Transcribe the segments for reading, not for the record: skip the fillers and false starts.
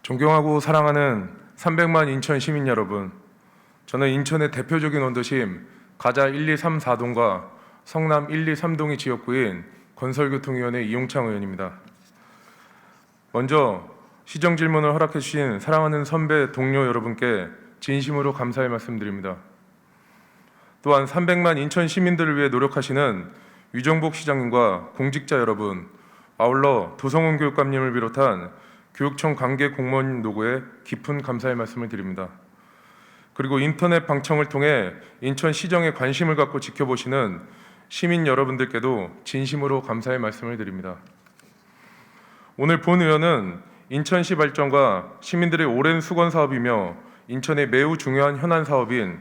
존경하고 사랑하는 300만 인천 시민 여러분, 저는 인천의 대표적인 원도심 가자 1, 2, 3, 4동과 성남 1, 2, 3동이 지역구인 건설교통위원회 이용창 의원입니다. 먼저 시정 질문을 허락해 주신 사랑하는 선배 동료 여러분께 진심으로 감사의 말씀드립니다. 또한 300만 인천 시민들을 위해 노력하시는 유정복 시장님과 공직자 여러분, 아울러 도성훈 교육감님을 비롯한 교육청 관계 공무원 노고에 깊은 감사의 말씀을 드립니다. 그리고 인터넷 방청을 통해 인천 시정에 관심을 갖고 지켜보시는 시민 여러분들께도 진심으로 감사의 말씀을 드립니다. 오늘 본 의원은 인천시 발전과 시민들의 오랜 수건 사업이며 인천의 매우 중요한 현안 사업인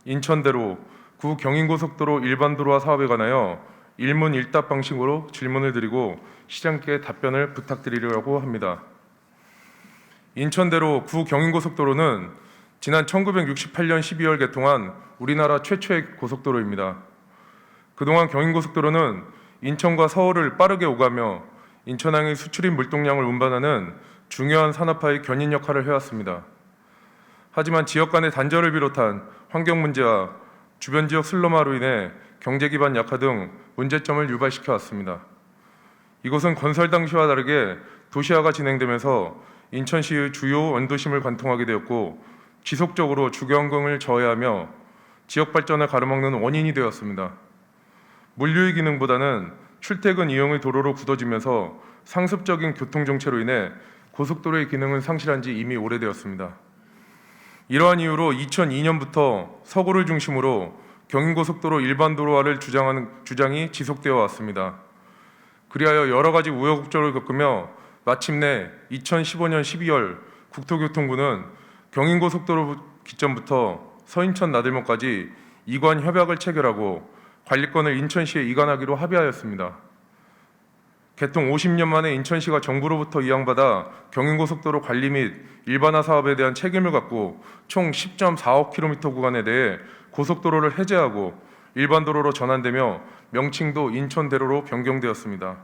인천대로 구 경인고속도로 일반도로화 사업에 관하여 일문일답 방식으로 질문을 드리고 시장께 답변을 부탁드리려고 합니다. 인천대로 구 경인고속도로는 지난 1968년 12월 개통한 우리나라 최초의 고속도로입니다. 그동안 경인고속도로는 인천과 서울을 빠르게 오가며 인천항의 수출입 물동량을 운반하는 중요한 산업화의 견인 역할을 해왔습니다. 하지만 지역 간의 단절을 비롯한 환경 문제와 주변 지역 슬럼화로 인해 경제 기반 약화 등 문제점을 유발시켜 왔습니다. 이곳은 건설 당시와 다르게 도시화가 진행되면서 인천시의 주요 원도심을 관통하게 되었고 지속적으로 주거환경을 저해하며 지역 발전을 가로막는 원인이 되었습니다. 물류의 기능보다는 출퇴근 이용의 도로로 굳어지면서 상습적인 교통정체로 인해 고속도로의 기능은 상실한 지 이미 오래되었습니다. 이러한 이유로 2002년부터 서구를 중심으로 경인고속도로 일반도로화를 주장하는 주장이 지속되어 왔습니다. 그리하여 여러 가지 우여곡절을 겪으며 마침내 2015년 12월 국토교통부는 경인고속도로 기점부터 서인천 나들목까지 이관 협약을 체결하고 관리권을 인천시에 이관하기로 합의하였습니다. 개통 50년 만에 인천시가 정부로부터 이양받아 경인고속도로 관리 및 일반화 사업에 대한 책임을 갖고 총 10.45 km 구간에 대해 고속도로를 해제하고 일반도로로 전환되며 명칭도 인천대로로 변경되었습니다.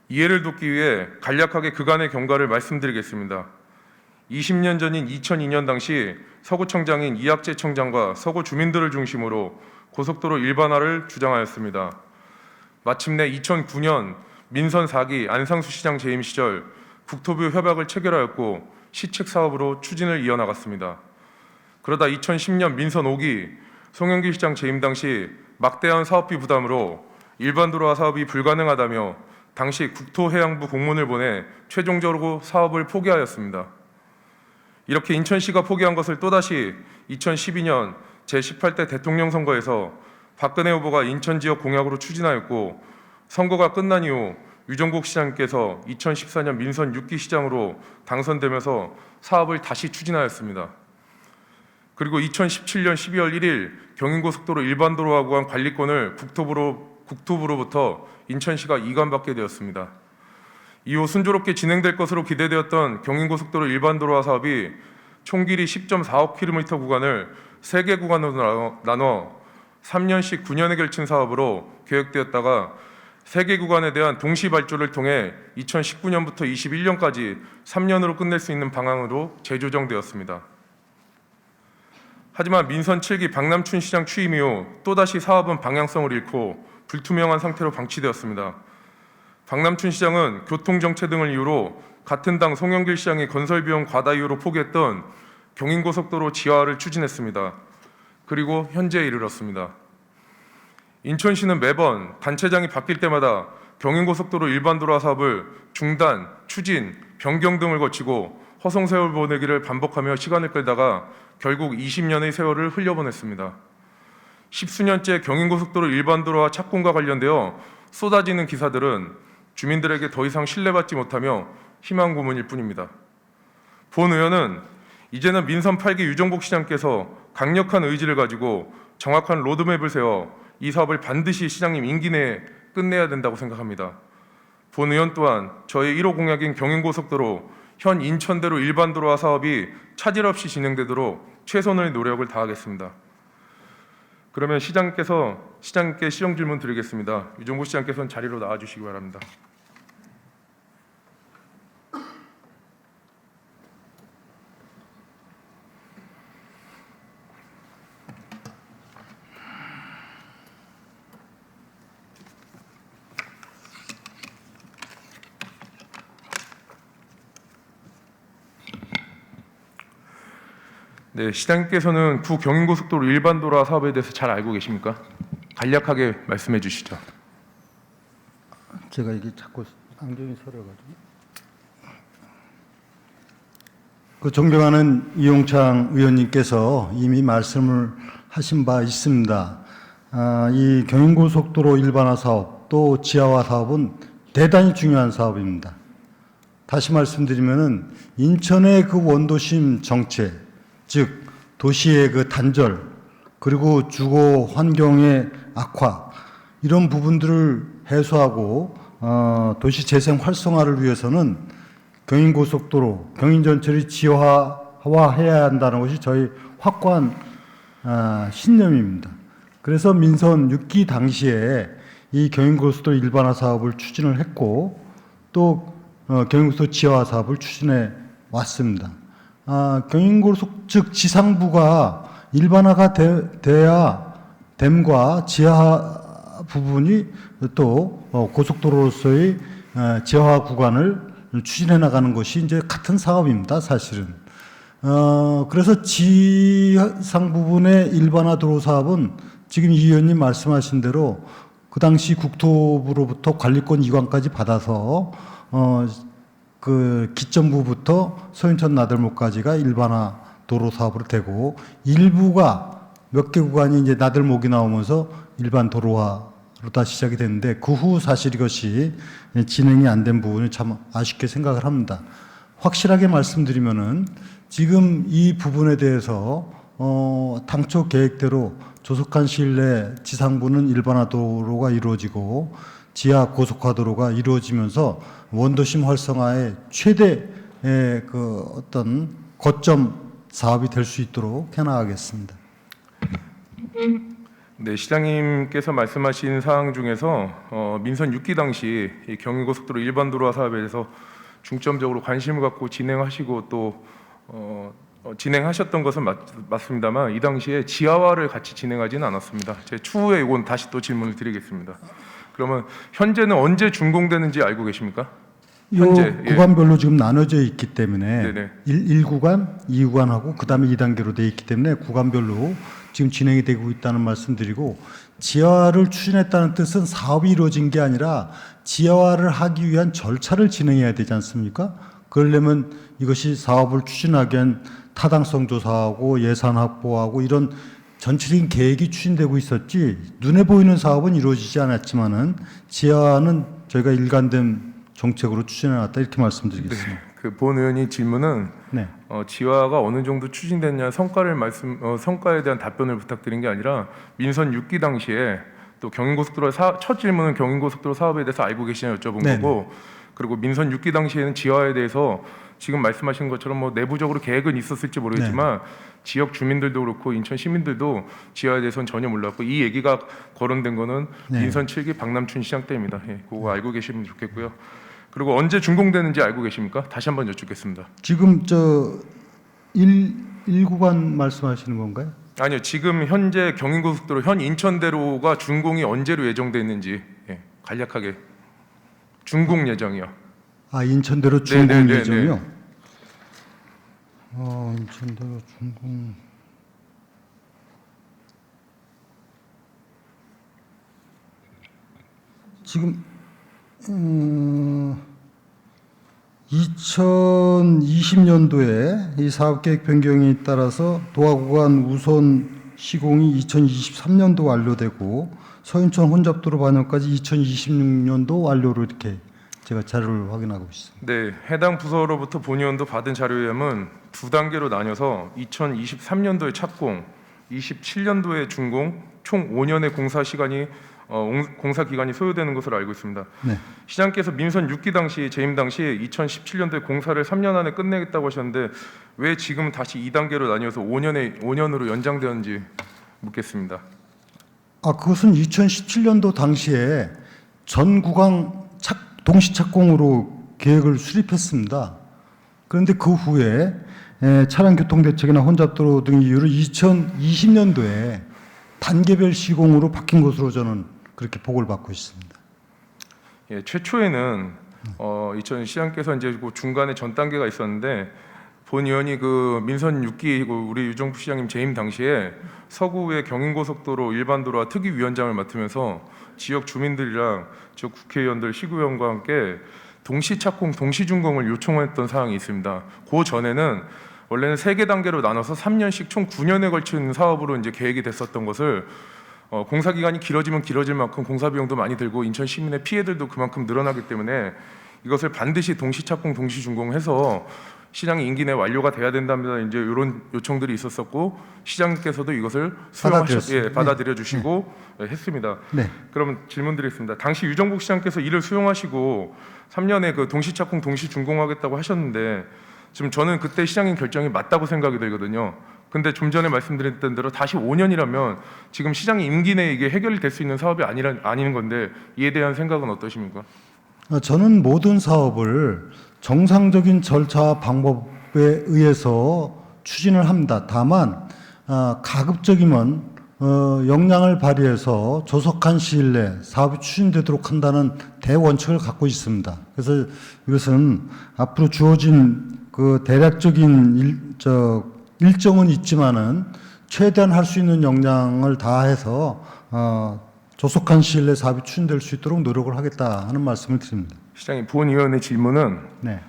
이해를 돕기 위해 간략하게 그간의 경과를 말씀드리겠습니다. 20년 전인 2002년 당시 서구청장인 이학재 청장과 서구 주민들을 중심으로 고속도로 일반화를 주장하였습니다. 마침내 2009년 민선 4기 안상수시장 재임 시절 국토부 협약을 체결하였고 시책 사업으로 추진을 이어나갔습니다. 그러다 2010년 민선 5기 송영길 시장 재임 당시 막대한 사업비 부담으로 일반도로화 사업이 불가능하다며 당시 국토해양부 공문을 보내 최종적으로 사업을 포기하였습니다. 이렇게 인천시가 포기한 것을 또다시 2012년 제18대 대통령 선거에서 박근혜 후보가 인천 지역 공약으로 추진하였고 선거가 끝난 이후 유정복 시장께서 2014년 민선 6기 시장으로 당선되면서 사업을 다시 추진하였습니다. 그리고 2017년 12월 1일 경인고속도로 일반도로화 구간 관리권을 국토부로부터 인천시가 이관받게 되었습니다. 이후 순조롭게 진행될 것으로 기대되었던 경인고속도로 일반도로화 사업이 총 길이 10.45km 구간을 3개 구간으로 나눠 3년씩 9년에 걸친 사업으로 계획되었다가 3개 구간에 대한 동시 발주를 통해 2019년부터 21년까지 3년으로 끝낼 수 있는 방향으로 재조정되었습니다. 하지만 민선 7기 박남춘 시장 취임 이후 또다시 사업은 방향성을 잃고 불투명한 상태로 방치되었습니다. 박남춘 시장은 교통정체 등을 이유로 같은 당 송영길 시장이 건설비용 과다 이유로 포기했던 경인고속도로 지하화를 추진했습니다. 그리고 현재에 이르렀습니다. 인천시는 매번 단체장이 바뀔 때마다 경인고속도로 일반도로화 사업을 중단, 추진, 변경 등을 거치고 허송세월 보내기를 반복하며 시간을 끌다가 결국 20년의 세월을 흘려보냈습니다. 10수년째 경인고속도로 일반도로화 착공과 관련되어 쏟아지는 기사들은 주민들에게 더 이상 신뢰받지 못하며 희망 고문일 뿐입니다. 본 의원은 이제는 민선 8기 유정복 시장께서 강력한 의지를 가지고 정확한 로드맵을 세워 이 사업을 반드시 시장님 임기 내에 끝내야 된다고 생각합니다. 본 의원 또한 저의 1호 공약인 경인고속도로 현 인천대로 일반도로화 사업이 차질 없이 진행되도록 최선의 노력을 다하겠습니다. 그러면 시장께 시정 질문 드리겠습니다. 유정복 시장께서는 자리로 나와주시기 바랍니다. 네, 시장님께서는 구 경인고속도로 일반도로 사업에 대해서 잘 알고 계십니까? 간략하게 말씀해 주시죠. 제가 이게 자꾸 안경이 서려가지고. 그 존경하는 이용창 의원님께서 이미 말씀을 하신 바 있습니다. 이 경인고속도로 일반화 사업 또 지하화 사업은 대단히 중요한 사업입니다. 다시 말씀드리면은 인천의 그 원도심 정체, 즉 도시의 그 단절 그리고 주거 환경의 악화 이런 부분들을 해소하고 도시 재생 활성화를 위해서는 경인고속도로 경인 전체를 지하화해야 한다는 것이 저희 확고한 신념입니다. 그래서 민선 6기 당시에 이 경인고속도로 일반화 사업을 추진을 했고 또 경인고속도로 지하화 사업을 추진해 왔습니다. 경인고속 즉 지상부가 일반화가 돼야 댐과 지하 부분이 또 고속도로로서의 지하화 구간을 추진해 나가는 것이 이제 같은 사업입니다, 사실은. 그래서 지상 부분의 일반화 도로 사업은 지금 이 의원님 말씀하신 대로 그 당시 국토부로부터 관리권 이관까지 받아서 그 기점부부터 서인천 나들목까지가 일반화 도로 사업으로 되고 일부가 몇 개 구간이 이제 나들목이 나오면서 일반 도로화로 다 시작이 됐는데 그 후 사실 이것이 진행이 안 된 부분을 참 아쉽게 생각을 합니다. 확실하게 말씀드리면은 지금 이 부분에 대해서 당초 계획대로 조속한 시일 내 지상부는 일반화 도로가 이루어지고 지하 고속화도로가 이루어지면서 원도심 활성화의 최대 그 어떤 거점 사업이 될 수 있도록 해나가겠습니다. 네, 시장님께서 말씀하신 사항 중에서 민선 6기 당시 이 경인고속도로 일반도로화 사업에 대해서 중점적으로 관심을 갖고 진행하시고 또 진행하셨던 것은 맞습니다만 이 당시에 지하화를 같이 진행하지는 않았습니다. 제 추후에 이건 다시 또 질문을 드리겠습니다. 그러면 현재는 언제 준공되는지 알고 계십니까? 현재 구간별로 지금 나눠져 있기 때문에 네네. 1구간, 2구간하고 그다음에 2단계로 되어 있기 때문에 구간별로 지금 진행이 되고 있다는 말씀드리고 지하화를 추진했다는 뜻은 사업이 이루어진 게 아니라 지하화를 하기 위한 절차를 진행해야 되지 않습니까? 그러려면 이것이 사업을 추진하기 위한 타당성 조사하고 예산 확보하고 이런 전체적인 계획이 추진되고 있었지 눈에 보이는 사업은 이루어지지 않았지만은 지하화는 저희가 일관된 정책으로 추진해왔다 이렇게 말씀드리겠습니다. 네, 그 본 의원이 질문은 네. 지하화가 어느 정도 추진됐냐 성과에 대한 답변을 부탁드린 게 아니라 민선 6기 당시에 또 경인고속도로 첫 질문은 경인고속도로 사업에 대해서 알고 계시냐 여쭤본 네네. 거고 그리고 민선 6기 당시에는 지하화에 대해서 지금 말씀하신 것처럼 뭐 내부적으로 계획은 있었을지 모르겠지만 지역 주민들도 그렇고 인천 시민들도 지하에 대해서는 전혀 몰랐고 이 얘기가 거론된 거는 네. 민선 7기 박남춘 시장 때입니다. 예, 그거 알고 계시면 좋겠고요. 그리고 언제 준공되는지 알고 계십니까? 다시 한번 여쭙겠습니다. 지금 저 1구간 말씀하시는 건가요? 아니요, 지금 현재 경인고속도로 현 인천대로가 준공이 언제로 예정돼 있는지 간략하게 준공 예정이요. 인천대로 준공 네네네네. 예정이요? 인천대로 준공. 지금 2020년도에 이 사업계획 변경에 따라서 도하구간 우선 시공이 2023년도 완료되고 서인천 혼잡도로 반영까지 2026년도 완료로 이렇게 제가 자료를 확인하고 있습니다. 네, 해당 부서로부터 본의원도 받은 자료에 의하면 두 단계로 나뉘어서 2023년도에 착공, 27년도에 준공, 총 5년의 공사 시간이 공사 기간이 소요되는 것으로 알고 있습니다. 네. 시장께서 민선 6기 당시 재임 당시 2017년도에 공사를 3년 안에 끝내겠다고 하셨는데 왜 지금 다시 2단계로 나뉘어서 5년으로 연장되었는지 묻겠습니다. 그것은 2017년도 당시에 전 구간 동시 착공으로 계획을 수립했습니다. 그런데 그 후에 차량 교통 대책이나 혼잡도로 등 이유로 2020년도에 단계별 시공으로 바뀐 것으로 저는 그렇게 보고를 받고 있습니다. 예, 최초에는 시장께서 이제 그 중간에 전 단계가 있었는데 본 의원이 그 민선 6기 우리 유정부 시장님 재임 당시에 서구의 경인고속도로 일반도로와 특위위원장을 맡으면서 지역 주민들이랑 지역 국회의원들, 시구의원과 함께 동시착공, 동시준공을 요청했던 사항이 있습니다. 그 전에는 원래는 3개 단계로 나눠서 3년씩 총 9년에 걸친 사업으로 이제 계획이 됐었던 것을 공사 기간이 길어지면 길어질 만큼 공사 비용도 많이 들고 인천 시민의 피해들도 그만큼 늘어나기 때문에 이것을 반드시 동시착공, 동시준공해서 시장이 임기 내 완료가 돼야 된답니다. 이제 이런 요청들이 있었었고 시장님께서도 이것을 받아들여 주시고 했습니다. 네. 그러면 질문드리겠습니다. 당시 유정국 시장께서 이를 수용하시고 3년에 그 동시착공, 동시준공하겠다고 하셨는데 지금 저는 그때 시장님 결정이 맞다고 생각이 들거든요. 근데 좀 전에 말씀드렸던 대로 다시 5년이라면 지금 시장이 임기 내에 이게 해결이 될 수 있는 사업이 아닌 건데 이에 대한 생각은 어떠십니까? 저는 모든 사업을 정상적인 절차와 방법에 의해서 추진을 합니다. 다만 가급적이면 역량을 발휘해서 조속한 시일 내 사업이 추진되도록 한다는 대원칙을 갖고 있습니다. 그래서 이것은 앞으로 주어진 그 대략적인 일정은 있지만은 최대한 할 수 있는 역량을 다해서 조속한 시일 내 사업이 추진될 수 있도록 노력을 하겠다 하는 말씀을 드립니다. 시장님, 본 의원의 질문은 네.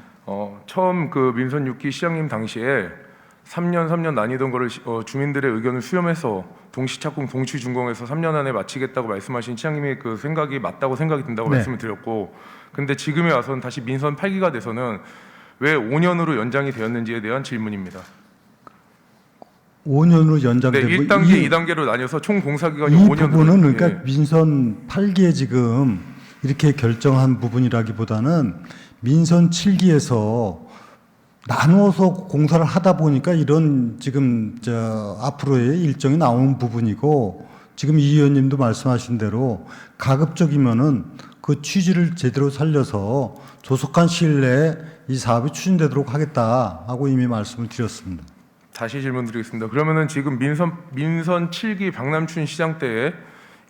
처음 그 민선 6기 시장님 당시에 3년 나뉘던 거를 주민들의 의견을 수렴해서 동시착공, 동시준공해서 3년 안에 마치겠다고 말씀하신 시장님의 그 생각이 맞다고 생각이 든다고 네. 말씀을 드렸고, 근데 지금에 와서는 다시 민선 8기가 돼서는 왜 5년으로 연장이 되었는지에 대한 질문입니다. 5년으로 연장되고 네, 1단계, 2단계로 나뉘어서 총 공사 기간이 이 5년으로. 부분은 그러니까 민선 8기에 지금 이렇게 결정한 부분이라기보다는 민선 7기에서 나누어서 공사를 하다 보니까 이런 지금 앞으로의 일정이 나오는 부분이고, 지금 이 의원님도 말씀하신 대로 가급적이면은 그 취지를 제대로 살려서 조속한 시일 내에 이 사업이 추진되도록 하겠다 하고 이미 말씀을 드렸습니다. 다시 질문드리겠습니다. 그러면은 지금 민선 7기 박남춘 시장 때에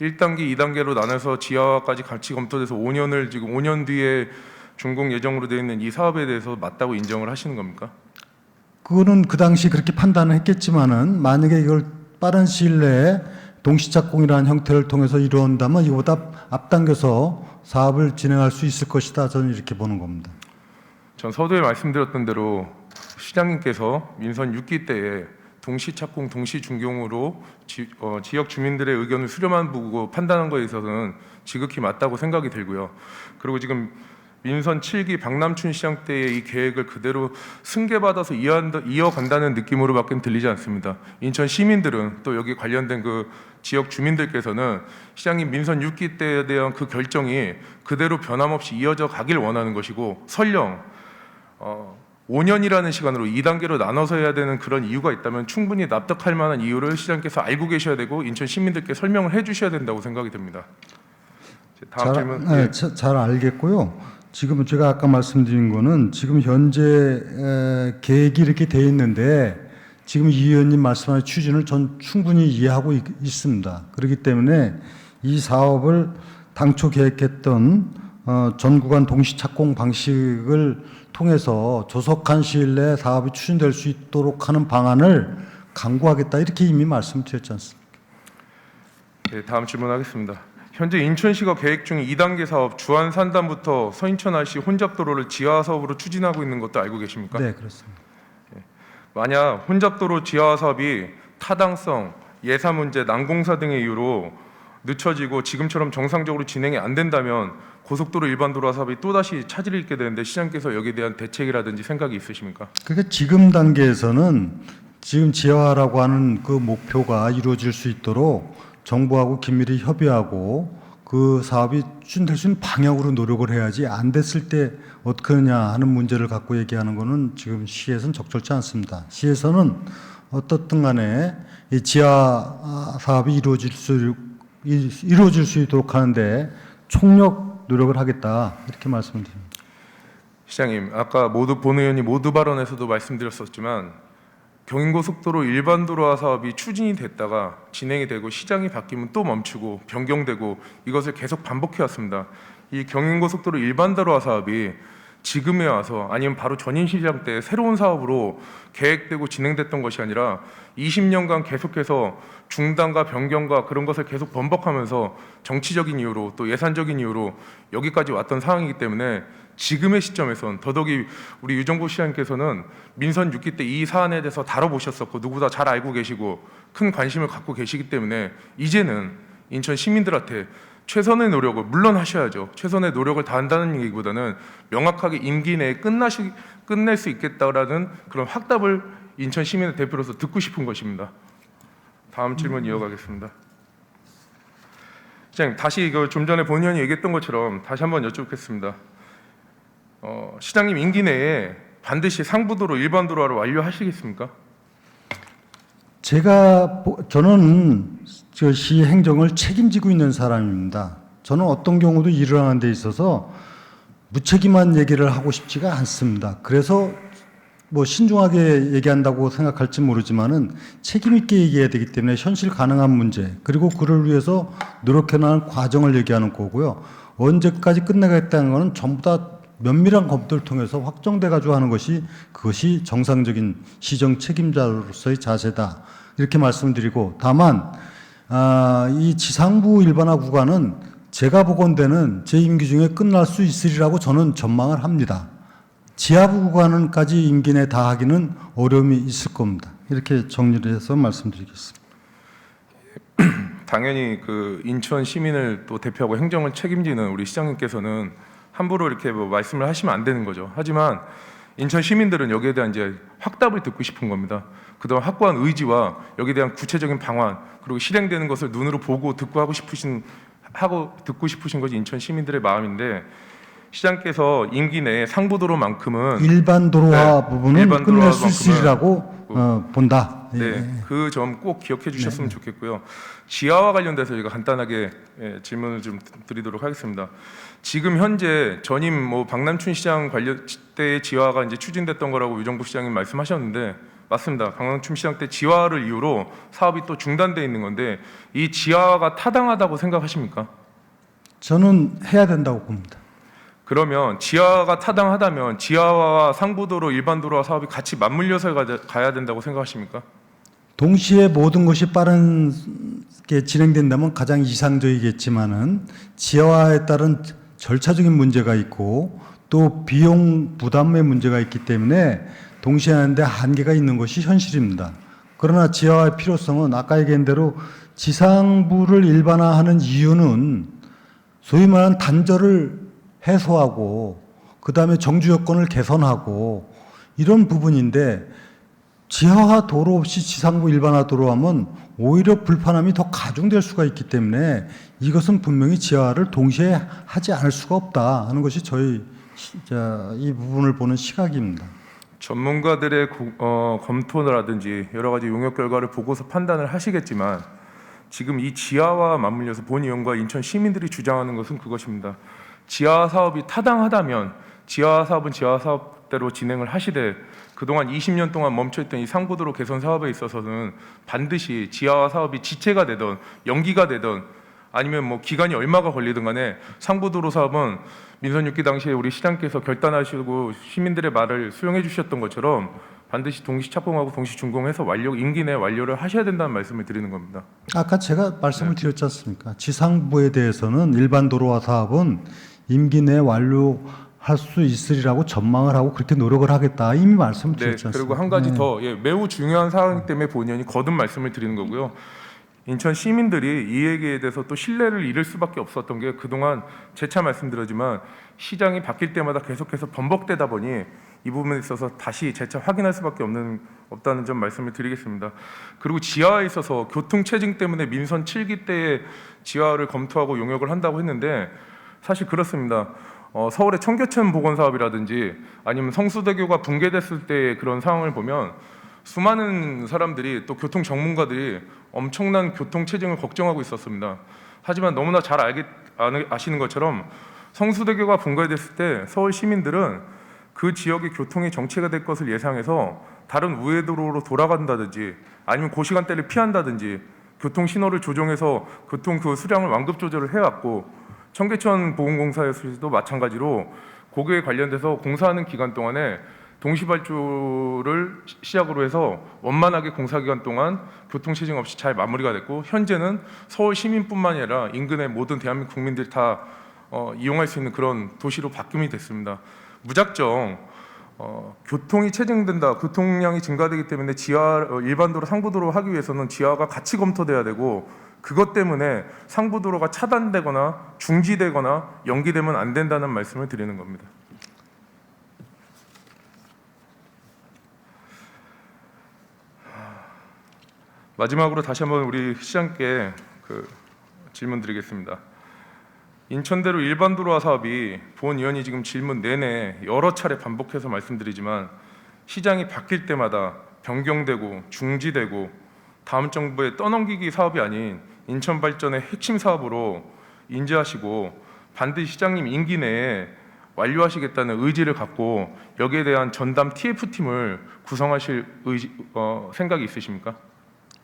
1단계, 2단계로 나눠서 지하화까지 같이 검토돼서 5년을 지금 5년 뒤에 준공 예정으로 되어 있는 이 사업에 대해서 맞다고 인정을 하시는 겁니까? 그거는 그 당시 그렇게 판단을 했겠지만은 만약에 이걸 빠른 시일 내에 동시착공이라는 형태를 통해서 이루어온다면 이보다 앞당겨서 사업을 진행할 수 있을 것이다. 저는 이렇게 보는 겁니다. 전 서두에 말씀드렸던 대로 시장님께서 민선 6기 때에 동시착공, 동시준공으로 지역 주민들의 의견을 수렴한 보고 판단한 거에 있어서는 지극히 맞다고 생각이 들고요. 그리고 지금 민선 7기 박남춘 시장 때의 이 계획을 그대로 승계받아서 이어간다는 느낌으로밖에 들리지 않습니다. 인천 시민들은 또 여기 관련된 그 지역 주민들께서는 시장님 민선 6기 때에 대한 그 결정이 그대로 변함없이 이어져 가길 원하는 것이고, 설령 5년이라는 시간으로 2단계로 나눠서 해야 되는 그런 이유가 있다면 충분히 납득할 만한 이유를 시장님께서 알고 계셔야 되고 인천 시민들께 설명을 해주셔야 된다고 생각이 듭니다. 다음 질문. 네, 잘 알겠고요. 지금 제가 아까 말씀드린 거는 지금 현재 계획이 이렇게 돼 있는데 지금 이 의원님 말씀하신 취지를 전 충분히 이해하고 있습니다. 그렇기 때문에 이 사업을 당초 계획했던 전 구간 동시착공 방식을 통해서 조속한 시일 내에 사업이 추진될 수 있도록 하는 방안을 강구하겠다, 이렇게 이미 말씀드렸지 않습니까? 네, 다음 질문하겠습니다. 현재 인천시가 계획 중인 2단계 사업 주안 산단부터 서인천 RC 혼잡도로를 지하 사업으로 추진하고 있는 것도 알고 계십니까? 네, 그렇습니다. 만약 혼잡도로 지하 사업이 타당성, 예산 문제, 난공사 등의 이유로 늦춰지고 지금처럼 정상적으로 진행이 안 된다면 고속도로 일반도로 사업이 또다시 차질을 잇게 되는데 시장께서 여기에 대한 대책이라든지 생각이 있으십니까? 그러니까 지금 단계에서는 지금 지하화라고 하는 그 목표가 이루어질 수 있도록 정부하고 긴밀히 협의하고 그 사업이 추진될 수 있는 방향으로 노력을 해야지, 안 됐을 때 어떻게 하느냐 하는 문제를 갖고 얘기하는 거는 지금 시에서는 적절치 않습니다. 시에서는 어떻든 간에 이 지하 사업이 이루어질 수 있도록 하는데 총력 노력을 하겠다, 이렇게 말씀을 드립니다. 시장님, 아까 본 의원이 모두 발언에서도 말씀드렸었지만 경인고속도로 일반도로화 사업이 추진이 됐다가 진행이 되고 시장이 바뀌면 또 멈추고 변경되고 이것을 계속 반복해 왔습니다. 이 경인고속도로 일반도로화 사업이 지금에 와서 아니면 바로 전임 시장 때 새로운 사업으로 계획되고 진행됐던 것이 아니라 20년간 계속해서 중단과 변경과 그런 것을 계속 번복하면서 정치적인 이유로 또 예산적인 이유로 여기까지 왔던 상황이기 때문에 지금의 시점에선 더더욱이 우리 유정부 시장님께서는 민선 6기 때 이 사안에 대해서 다뤄보셨었고 누구보다 잘 알고 계시고 큰 관심을 갖고 계시기 때문에 이제는 인천 시민들한테 최선의 노력을 물론 하셔야죠. 최선의 노력을 다한다는 얘기보다는 명확하게 임기 내에 끝낼 수 있겠다라는 그런 확답을 인천 시민의 대표로서 듣고 싶은 것입니다. 다음 질문 이어가겠습니다. 시장님, 다시 이거 좀 전에 본의원이 얘기했던 것처럼 다시 한번 여쭙겠습니다. 시장님 임기 내에 반드시 상부도로 일반도로화를 완료하시겠습니까? 저는 저 시 행정을 책임지고 있는 사람입니다. 저는 어떤 경우도 일어나는 데 있어서 무책임한 얘기를 하고 싶지가 않습니다. 그래서 뭐 신중하게 얘기한다고 생각할지 모르지만은 책임 있게 얘기해야 되기 때문에 현실 가능한 문제 그리고 그를 위해서 노력해 나가는 과정을 얘기하는 거고요. 언제까지 끝내겠다는 거는 전부 다 면밀한 검토를 통해서 확정돼 가지고 하는 것이 그것이 정상적인 시정 책임자로서의 자세다. 이렇게 말씀드리고 다만 이 지상부 일반화 구간은 제가 보건대는 제 임기 중에 끝날 수 있으리라고 저는 전망을 합니다. 지하부 구간까지 임기 내에 다 하기는 어려움이 있을 겁니다. 이렇게 정리를 해서 말씀드리겠습니다. 당연히 그 인천 시민을 또 대표하고 행정을 책임지는 우리 시장님께서는 함부로 이렇게 뭐 말씀을 하시면 안 되는 거죠. 하지만 인천 시민들은 여기에 대한 이제 확답을 듣고 싶은 겁니다. 그동안 확고한 의지와 여기에 대한 구체적인 방안 그리고 실행되는 것을 눈으로 보고 듣고 듣고 싶으신 것이 인천 시민들의 마음인데 시장께서 임기 내에 상부도로만큼은 일반 도로화 부분은 일반 끝낼 수 도로화만큼은 있으리라고 본다. 네, 그 점 꼭 기억해 주셨으면 좋겠고요. 지하와 관련돼서 제가 간단하게 질문을 좀 드리도록 하겠습니다. 지금 현재 전임 뭐 박남춘 시장 관련 때의 지하가 이제 추진됐던 거라고 유정부 시장님 말씀하셨는데 맞습니다. 박남춘 시장 때 지하를 이유로 사업이 또 중단돼 있는 건데 이 지하가 타당하다고 생각하십니까? 저는 해야 된다고 봅니다. 그러면 지하가 타당하다면 지하와 상부도로 일반도로와 사업이 같이 맞물려서 가야 된다고 생각하십니까? 동시에 모든 것이 빠르게 진행된다면 가장 이상적이겠지만은 지하화에 따른 절차적인 문제가 있고 또 비용 부담의 문제가 있기 때문에 동시에 하는데 한계가 있는 것이 현실입니다. 그러나 지하화의 필요성은 아까 얘기한 대로 지상부를 일반화하는 이유는 소위 말하는 단절을 해소하고 그다음에 정주 여건을 개선하고 이런 부분인데 지하화 도로 없이 지상부 일반화 도로하면 오히려 불편함이 더 가중될 수가 있기 때문에 이것은 분명히 지하화를 동시에 하지 않을 수가 없다 하는 것이 저희 이 부분을 보는 시각입니다. 전문가들의 검토라든지 여러 가지 용역 결과를 보고서 판단을 하시겠지만 지금 이 지하와 맞물려서 본 의원과 인천 시민들이 주장하는 것은 그것입니다. 지하 사업이 타당하다면 지하 사업은 지하 사업대로 진행을 하시되 그동안 20년 동안 멈춰있던 이 상부도로 개선 사업에 있어서는 반드시 지하 사업이 지체가 되든 연기가 되든 아니면 뭐 기간이 얼마가 걸리든 간에 상부도로 사업은 민선 6기 당시에 우리 시장께서 결단하시고 시민들의 말을 수용해 주셨던 것처럼 반드시 동시 착공하고 동시 준공해서 임기 내 완료를 하셔야 된다는 말씀을 드리는 겁니다. 아까 제가 말씀을 드렸지 않습니까? 지상부에 대해서는 일반 도로화 사업은 임기 내에 완료할 수 있으리라고 전망을 하고 그렇게 노력을 하겠다 이미 말씀을 드렸지 않습니까? 그리고 한 가지 더 매우 중요한 사항 때문에 본의원이 거듭 말씀을 드리는 거고요. 인천 시민들이 이 얘기에 대해서 또 신뢰를 잃을 수밖에 없었던 게 그동안 재차 말씀드렸지만 시장이 바뀔 때마다 계속해서 번복되다 보니 이 부분에 있어서 다시 재차 확인할 수밖에 없다는 점 말씀을 드리겠습니다. 그리고 지하에 있어서 교통 체증 때문에 민선 7기 때에 지하를 검토하고 용역을 한다고 했는데 사실 그렇습니다. 서울의 청계천 복원 사업이라든지 아니면 성수대교가 붕괴됐을 때의 그런 상황을 보면 수많은 사람들이 또 교통 전문가들이 엄청난 교통 체증을 걱정하고 있었습니다. 하지만 너무나 잘 아시는 것처럼 성수대교가 붕괴됐을 때 서울 시민들은 그 지역의 교통이 정체가 될 것을 예상해서 다른 우회도로로 돌아간다든지 아니면 그 시간대를 피한다든지 교통 신호를 조정해서 교통 그 수량을 완급 조절을 해왔고 청계천 보건공사에서도 마찬가지로 거기에 관련돼서 공사하는 기간 동안에 동시발주를 시작으로 해서 원만하게 공사 기간 동안 교통체증 없이 잘 마무리가 됐고, 현재는 서울 시민뿐만 아니라 인근의 모든 대한민국 국민들이 다 이용할 수 있는 그런 도시로 바뀜이 됐습니다. 무작정 교통이 체증된다, 교통량이 증가되기 때문에 일반도로 상부도로 하기 위해서는 지하가 같이 검토돼야 되고, 그것 때문에 상부도로가 차단되거나 중지되거나 연기되면 안 된다는 말씀을 드리는 겁니다. 마지막으로 다시 한번 우리 시장께 질문 드리겠습니다. 인천대로 일반도로화 사업이 본 의원이 지금 질문 내내 여러 차례 반복해서 말씀드리지만, 시장이 바뀔 때마다 변경되고 중지되고 다음 정부에 떠넘기기 사업이 아닌 인천 발전의 핵심 사업으로 인지하시고 반드시 시장님 임기 내에 완료하시겠다는 의지를 갖고 여기에 대한 전담 TF팀을 구성하실 생각이 있으십니까?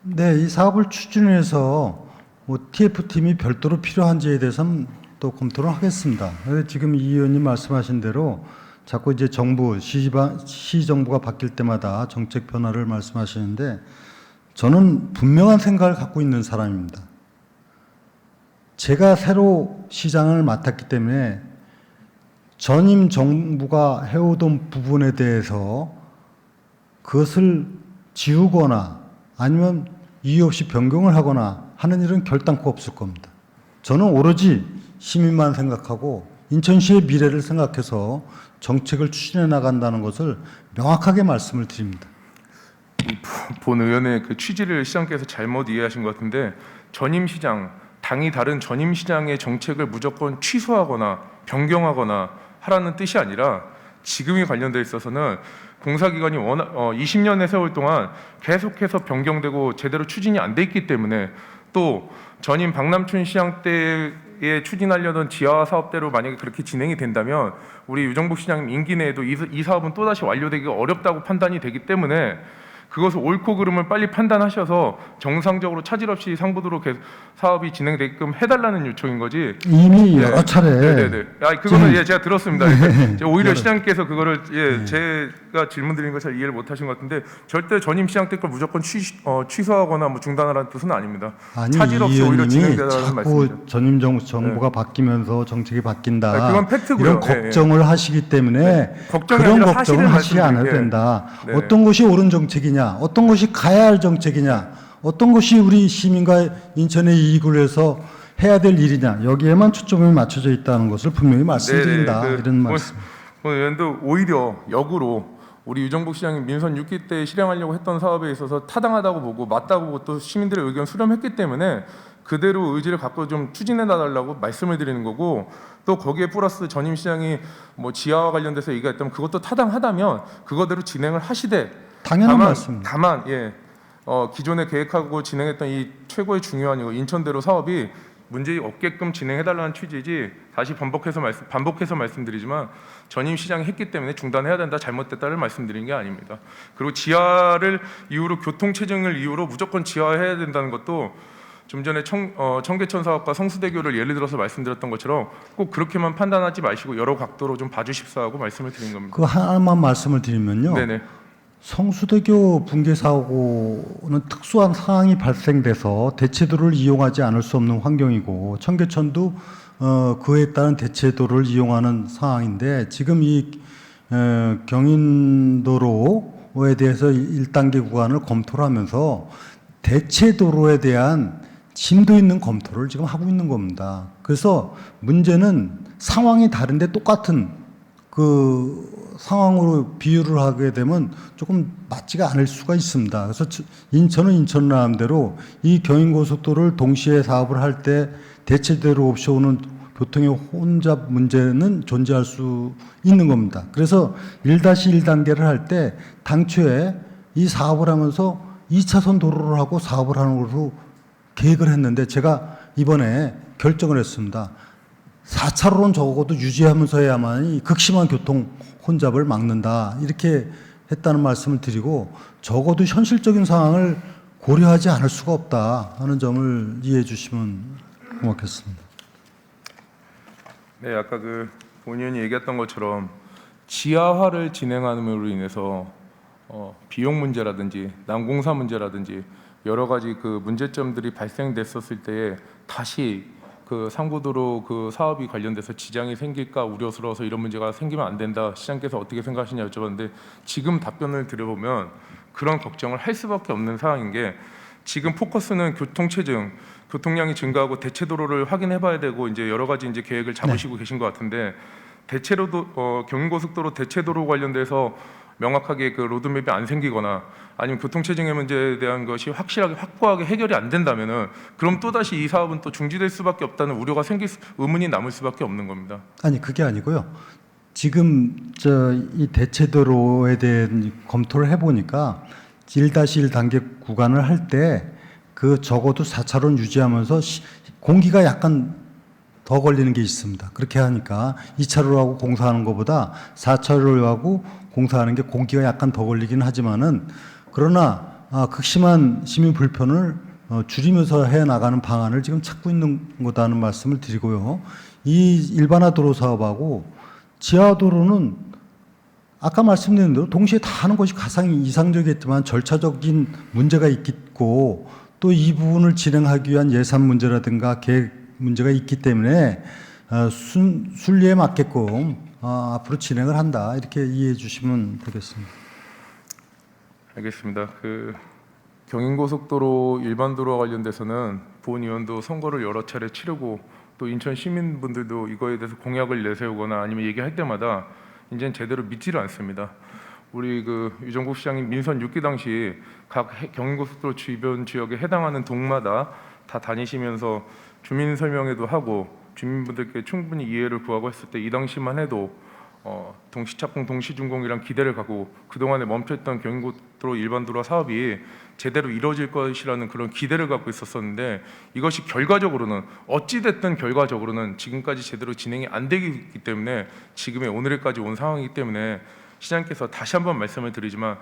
네, 이 사업을 추진해서 TF팀이 별도로 필요한지에 대해서는 또 검토를 하겠습니다. 지금 이 의원님 말씀하신 대로 자꾸 이제 시정부가 바뀔 때마다 정책 변화를 말씀하시는데, 저는 분명한 생각을 갖고 있는 사람입니다. 제가 새로 시장을 맡았기 때문에 전임 정부가 해오던 부분에 대해서 그것을 지우거나 아니면 이유 없이 변경을 하거나 하는 일은 결단코 없을 겁니다. 저는 오로지 시민만 생각하고 인천시의 미래를 생각해서 정책을 추진해 나간다는 것을 명확하게 말씀을 드립니다. 본 의원의 그 취지를 시장께서 잘못 이해하신 것 같은데, 전임 시장, 당이 다른 전임 시장의 정책을 무조건 취소하거나 변경하거나 하라는 뜻이 아니라, 지금이 관련돼 있어서는 공사 기간이 20년의 세월 동안 계속해서 변경되고 제대로 추진이 안 돼 있기 때문에, 또 전임 박남춘 시장 때에 추진하려던 지하 사업대로 만약에 그렇게 진행이 된다면 우리 유정복 시장님 임기 내에도 이 사업은 또다시 완료되기가 어렵다고 판단이 되기 때문에, 그것을 옳고 그름을 빨리 판단하셔서 정상적으로 차질 없이 상부도로 사업이 진행되게끔 해달라는 요청인 거지. 이미 여러 차례. 네네네. 그거는 제가 들었습니다. 그러니까 오히려 시장께서 그거를 제가 질문 드린 걸 잘 이해를 못하신 것 같은데, 절대 전임 시장 때 걸 무조건 취소하거나 뭐 중단하라는 뜻은 아닙니다. 아니, 차질 없이 오히려 진행되라는 말씀이죠. 자꾸 전임 정부가 바뀌면서 정책이 바뀐다, 그건 팩트고요. 이런 걱정을 하시기 때문에 걱정이 그런 아니라 걱정을 사실을 하시지 않아도 말씀드릴게요. 된다. 네. 어떤 것이 옳은 정책이냐, 어떤 것이 가야 할 정책이냐, 어떤 것이 우리 시민과 인천의 이익을 위해서 해야 될 일이냐, 여기에만 초점이 맞춰져 있다는 것을 분명히 말씀드린다. 이런 말씀. 의원도 오히려 역으로 우리 유정복 시장이 민선 6기 때 실행하려고 했던 사업에 있어서 타당하다고 보고 맞다고 보고 또 시민들의 의견 수렴했기 때문에 그대로 의지를 갖고 좀 추진해 나달라고 말씀을 드리는 거고, 또 거기에 플러스 전임 시장이 뭐 지하와 관련돼서 얘기했다면 그것도 타당하다면 그거대로 진행을 하시되, 당연한 말씀입니다. 다만 기존에 계획하고 진행했던 이 최고의 중요한 인천대로 사업이 문제 없게끔 진행해달라는 취지이지, 다시 반복해서 말씀드리지만 전임 시장이 했기 때문에 중단해야 된다, 잘못됐다를 말씀드린 게 아닙니다. 그리고 지하를 이유로 교통체증을 이유로 무조건 지하해야 된다는 것도 좀 전에 청계천 사업과 성수대교를 예를 들어서 말씀드렸던 것처럼 꼭 그렇게만 판단하지 마시고 여러 각도로 좀 봐주십사 하고 말씀을 드린 겁니다. 그 하나만 말씀을 드리면요. 네네. 성수대교 붕괴 사고는 특수한 상황이 발생돼서 대체도를 이용하지 않을 수 없는 환경이고, 청계천도 그에 따른 대체도를 이용하는 상황인데, 지금 이 경인도로에 대해서 1단계 구간을 검토를 하면서 대체도로에 대한 심도 있는 검토를 지금 하고 있는 겁니다. 그래서 문제는 상황이 다른데 똑같은 그 상황으로 비유를 하게 되면 조금 맞지가 않을 수가 있습니다. 그래서 인천은 인천 나름대로 이 경인고속도로를 동시에 사업을 할 때 대체대로 없이 오는 교통의 혼잡 문제는 존재할 수 있는 겁니다. 그래서 1-1단계를 할 때 당초에 이 사업을 하면서 2차선 도로를 하고 사업을 하는 것으로 계획을 했는데, 제가 이번에 결정을 했습니다. 4차로는 적어도 유지하면서 해야만이 극심한 교통 혼잡을 막는다, 이렇게 했다는 말씀을 드리고, 적어도 현실적인 상황을 고려하지 않을 수가 없다 하는 점을 이해해 주시면 고맙겠습니다. 네, 아까 본 의원이 얘기했던 것처럼 지하화를 진행함으로 인해서 비용 문제라든지 난공사 문제라든지 여러 가지 그 문제점들이 발생됐었을 때에 다시 그 상부도로 그 사업이 관련돼서 지장이 생길까 우려스러워서 이런 문제가 생기면 안 된다. 시장께서 어떻게 생각하시냐 여쭤봤는데 지금 답변을 드려보면 그런 걱정을 할 수밖에 없는 상황인 게 지금 포커스는 교통체증, 교통량이 증가하고 대체도로를 확인해봐야 되고 이제 여러 가지 이제 계획을 잡으시고 계신 것 같은데 대체로도 경인고속도로 대체도로 관련돼서 명확하게 그 로드맵이 안 생기거나 아니면 교통체증의 문제에 대한 것이 확실하게 확고하게 해결이 안 된다면은 그럼 또 다시 이 사업은 또 중지될 수밖에 없다는 우려가 의문이 남을 수밖에 없는 겁니다. 아니 그게 아니고요. 지금 이 대체도로에 대한 검토를 해보니까 1-1 단계 구간을 할 때 그 적어도 4차로는 유지하면서 공기가 약간 더 걸리는 게 있습니다. 그렇게 하니까 2차로하고 공사하는 것보다 4차로하고 공사하는 게 공기가 약간 더 걸리긴 하지만은 그러나 극심한 시민 불편을 줄이면서 해 나가는 방안을 지금 찾고 있는 거다는 말씀을 드리고요. 이 일반화 도로 사업하고 지하 도로는 아까 말씀드린 대로 동시에 다 하는 것이 가장 이상적이겠지만 절차적인 문제가 있고 또 이 부분을 진행하기 위한 예산 문제라든가 계획 문제가 있기 때문에 순리에 맞게끔 앞으로 진행을 한다 이렇게 이해해 주시면 되겠습니다. 알겠습니다. 그 경인고속도로 일반도로와 관련돼서는 본 의원도 선거를 여러 차례 치르고 또 인천 시민분들도 이거에 대해서 공약을 내세우거나 아니면 얘기할 때마다 이제는 제대로 믿지를 않습니다. 우리 그 유정국 시장이 민선 6기 당시 각 경인고속도로 주변 지역에 해당하는 동마다 다 다니시면서 주민 설명회도 하고 주민분들께 충분히 이해를 구하고 했을 때 이 당시만 해도 동시착공 동시준공이란 기대를 갖고 그동안에 멈춰있던 경인고속도로 일반도로 사업이 제대로 이루어질 것이라는 그런 기대를 갖고 있었었는데 이것이 결과적으로는 어찌됐든 결과적으로는 지금까지 제대로 진행이 안 되기 때문에 지금의 오늘까지 온 상황이기 때문에 시장님께서 다시 한번 말씀을 드리지만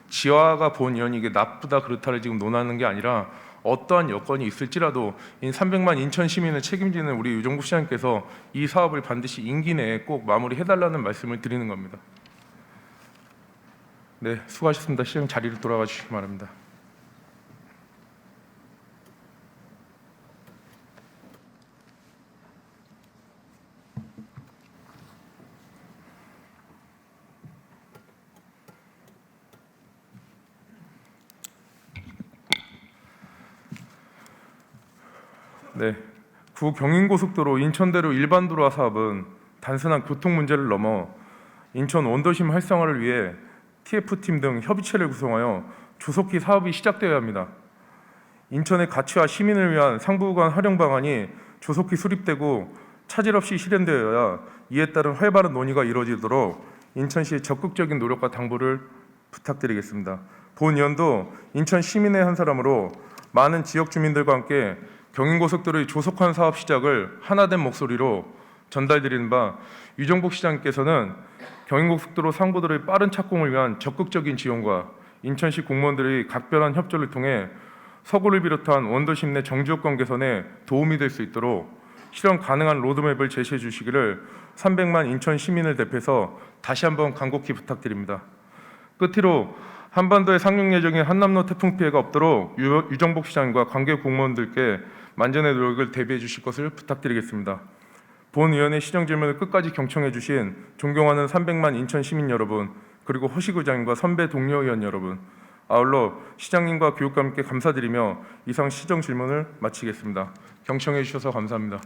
지화가 본 의원이 이게 나쁘다 그렇다를 지금 논하는 게 아니라 어떠한 여건이 있을지라도 300만 인천 시민을 책임지는 우리 유정국 시장님께서 이 사업을 반드시 임기 내에 꼭 마무리해달라는 말씀을 드리는 겁니다. 네, 수고하셨습니다. 시장 자리로 돌아가 주시기 바랍니다. 네, 구 경인고속도로 인천대로 일반도로화 사업은 단순한 교통 문제를 넘어 인천 원도심 활성화를 위해 TF팀 등 협의체를 구성하여 조속히 사업이 시작되어야 합니다. 인천의 가치와 시민을 위한 상부구간 활용 방안이 조속히 수립되고 차질 없이 실현되어야 이에 따른 활발한 논의가 이루어지도록 인천시의 적극적인 노력과 당부를 부탁드리겠습니다. 본 의원도 인천 시민의 한 사람으로 많은 지역 주민들과 함께 경인고속도로의 조속한 사업 시작을 하나된 목소리로 전달드리는 바 유정복 시장님께서는 경인고속도로 상부도로의 빠른 착공을 위한 적극적인 지원과 인천시 공무원들의 각별한 협조를 통해 서구를 비롯한 원도심 내 정주여건 개선에 도움이 될 수 있도록 실현 가능한 로드맵을 제시해 주시기를 300만 인천 시민을 대표해서 다시 한번 간곡히 부탁드립니다. 끝으로 한반도에 상륙 예정인 한남로 태풍 피해가 없도록 유정복 시장과 관계 공무원들께 만전의 노력을 대비해 주실 것을 부탁드리겠습니다. 본 의원의 시정 질문을 끝까지 경청해 주신 존경하는 300만 인천 시민 여러분, 그리고 허시구장님과 선배 동료 의원 여러분, 아울러 시장님과 교육감께 감사드리며 이상 시정 질문을 마치겠습니다. 경청해 주셔서 감사합니다.